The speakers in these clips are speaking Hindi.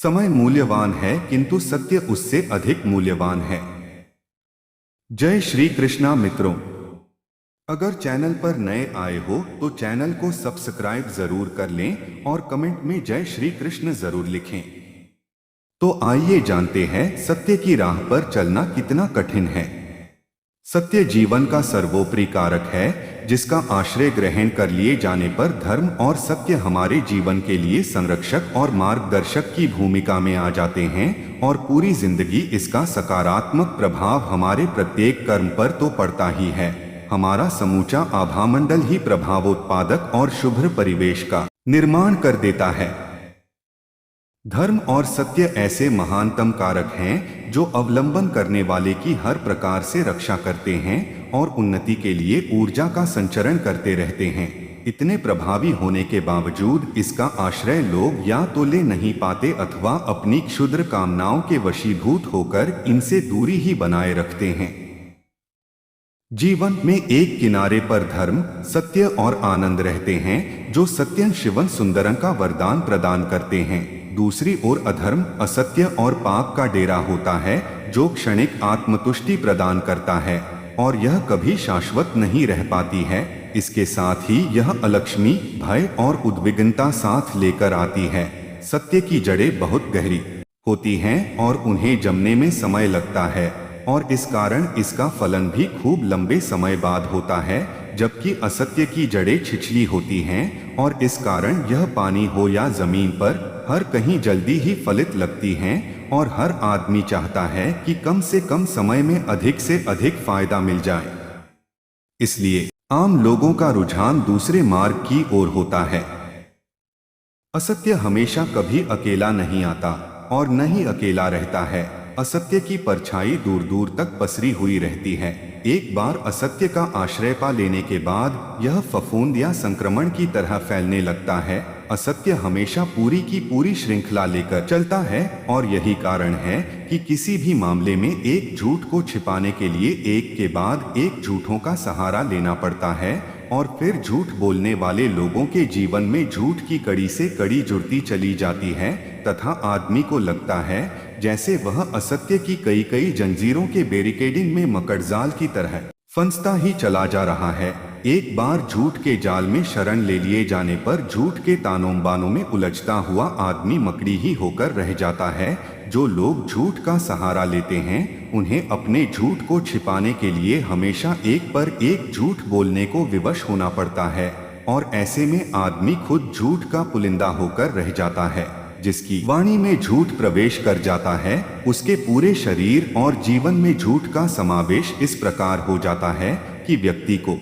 समय मूल्यवान है किंतु सत्य उससे अधिक मूल्यवान है। जय श्री कृष्णा मित्रों, अगर चैनल पर नए आए हो तो चैनल को सब्सक्राइब जरूर कर लें और कमेंट में जय श्री कृष्ण जरूर लिखें। तो आइए जानते हैं सत्य की राह पर चलना कितना कठिन है। सत्य जीवन का सर्वोपरि कारक है, जिसका आश्रय ग्रहण कर लिए जाने पर धर्म और सत्य हमारे जीवन के लिए संरक्षक और मार्गदर्शक की भूमिका में आ जाते हैं और पूरी जिंदगी इसका सकारात्मक प्रभाव हमारे प्रत्येक कर्म पर तो पड़ता ही है। हमारा समूचा आभामंडल ही प्रभावोत्पादक और शुभ्र परिवेश का निर्माण कर देता है। धर्म और सत्य ऐसे महानतम कारक हैं जो अवलंबन करने वाले की हर प्रकार से रक्षा करते हैं और उन्नति के लिए ऊर्जा का संचरण करते रहते हैं। इतने प्रभावी होने के बावजूद इसका आश्रय लोग या तो ले नहीं पाते अथवा अपनी क्षुद्र कामनाओं के वशीभूत होकर इनसे दूरी ही बनाए रखते हैं। जीवन में एक किनारे पर धर्म, सत्य और आनंद रहते हैं जो सत्यं शिवं सुंदरं का वरदान प्रदान करते हैं। दूसरी ओर अधर्म, असत्य और पाप का डेरा होता है जो क्षणिक आत्मतुष्टि प्रदान करता है और यह कभी शाश्वत नहीं रह पाती है। इसके साथ ही यह अलक्ष्मी, भय और उद्विग्नता साथ लेकर आती है। सत्य की जड़ें बहुत गहरी होती हैं और उन्हें जमने में समय लगता है और इस कारण इसका फलन भी खूब लंबे समय बाद होता है, जबकि असत्य की जड़ें छिछली होती हैं और इस कारण यह पानी हो या जमीन पर हर कहीं जल्दी ही फलित लगती हैं और हर आदमी चाहता है कि कम से कम समय में अधिक से अधिक फायदा मिल जाए। इसलिए आम लोगों का रुझान दूसरे मार्ग की ओर होता है। असत्य हमेशा कभी अकेला नहीं आता और न ही अकेला रहता है। असत्य की परछाई दूर दूर तक पसरी हुई रहती है। एक बार असत्य का आश्रय पा लेने के बाद यह फफूंद या संक्रमण की तरह फैलने लगता है। असत्य हमेशा पूरी की पूरी श्रृंखला लेकर चलता है और यही कारण है कि किसी भी मामले में एक झूठ को छिपाने के लिए एक के बाद एक झूठों का सहारा लेना पड़ता है और फिर झूठ बोलने वाले लोगों के जीवन में झूठ की कड़ी से कड़ी जुड़ती चली जाती है तथा आदमी को लगता है जैसे वह असत्य की कई कई जंजीरों के बैरिकेडिंग में मकड़जाल की तरह फंसता ही चला जा रहा है। एक बार झूठ के जाल में शरण ले लिए जाने पर झूठ के तानों बानों में उलझता हुआ आदमी मकड़ी ही होकर रह जाता है। जो लोग झूठ का सहारा लेते हैं उन्हें अपने झूठ को छिपाने के लिए हमेशा एक पर एक झूठ बोलने को विवश होना पड़ता है और ऐसे में आदमी खुद झूठ का पुलिंदा होकर रह जाता है। जिसकी वाणी में झूठ प्रवेश कर जाता है उसके पूरे शरीर और जीवन में झूठ का समावेश इस प्रकार हो जाता है कि व्यक्ति को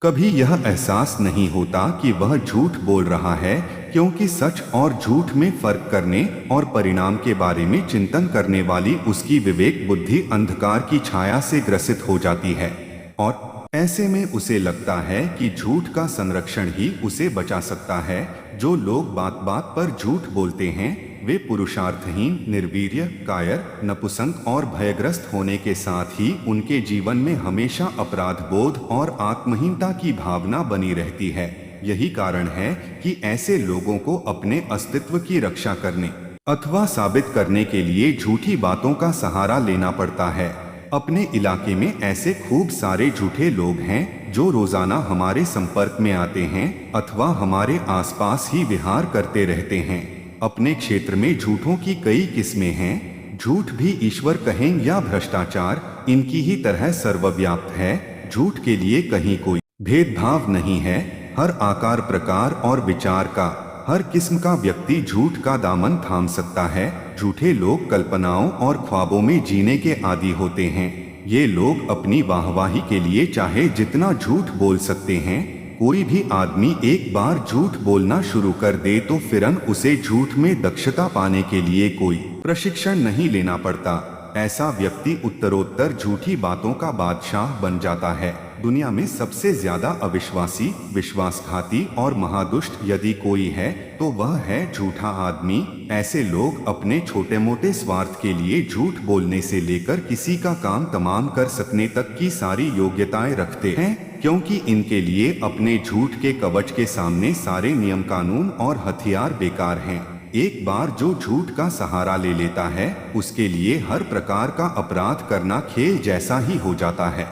कभी यह एहसास नहीं होता कि वह झूठ बोल रहा है, क्योंकि सच और झूठ में फर्क करने और परिणाम के बारे में चिंतन करने वाली उसकी विवेक बुद्धि अंधकार की छाया से ग्रसित हो जाती है और ऐसे में उसे लगता है कि झूठ का संरक्षण ही उसे बचा सकता है। जो लोग बात बात पर झूठ बोलते हैं वे पुरुषार्थहीन, निर्वीर्य, कायर, नपुंसक और भयग्रस्त होने के साथ ही उनके जीवन में हमेशा अपराध बोध और आत्महीनता की भावना बनी रहती है। यही कारण है कि ऐसे लोगों को अपने अस्तित्व की रक्षा करने अथवा साबित करने के लिए झूठी बातों का सहारा लेना पड़ता है। अपने इलाके में ऐसे खूब सारे झूठे लोग हैं जो रोजाना हमारे संपर्क में आते हैं अथवा हमारे आसपास ही विहार करते रहते हैं। अपने क्षेत्र में झूठों की कई किस्में हैं। झूठ भी ईश्वर कहें या भ्रष्टाचार इनकी ही तरह सर्वव्याप्त है। झूठ के लिए कहीं कोई भेदभाव नहीं है। हर आकार, प्रकार और विचार का, हर किस्म का व्यक्ति झूठ का दामन थाम सकता है। झूठे लोग कल्पनाओं और ख्वाबों में जीने के आदी होते हैं। ये लोग अपनी वाहवाही के लिए चाहे जितना झूठ बोल सकते हैं। कोई भी आदमी एक बार झूठ बोलना शुरू कर दे तो फिरन उसे झूठ में दक्षता पाने के लिए कोई प्रशिक्षण नहीं लेना पड़ता। ऐसा व्यक्ति उत्तरोत्तर झूठी बातों का बादशाह बन जाता है। दुनिया में सबसे ज्यादा अविश्वासी, विश्वासघाती और महादुष्ट यदि कोई है तो वह है झूठा आदमी। ऐसे लोग अपने छोटे मोटे स्वार्थ के लिए झूठ बोलने से लेकर किसी का काम तमाम कर सकने तक की सारी योग्यताएं रखते हैं, क्योंकि इनके लिए अपने झूठ के कवच के सामने सारे नियम कानून और हथियार बेकार हैं। एक बार जो झूठ का सहारा ले लेता है उसके लिए हर प्रकार का अपराध करना खेल जैसा ही हो जाता है।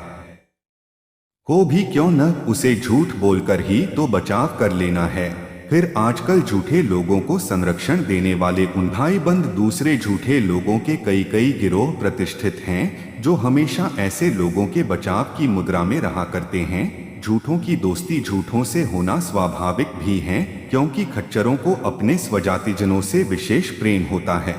हो भी क्यों न, उसे झूठ बोलकर ही तो बचाव कर लेना है। फिर आजकल झूठे लोगों को संरक्षण देने वाले उन भाईबंद दूसरे झूठे लोगों के कई कई गिरोह प्रतिष्ठित हैं जो हमेशा ऐसे लोगों के बचाव की मुद्रा में रहा करते हैं। झूठों की दोस्ती झूठों से होना स्वाभाविक भी है, क्योंकि खच्चरों को अपने स्वजातिजनों से विशेष प्रेम होता है।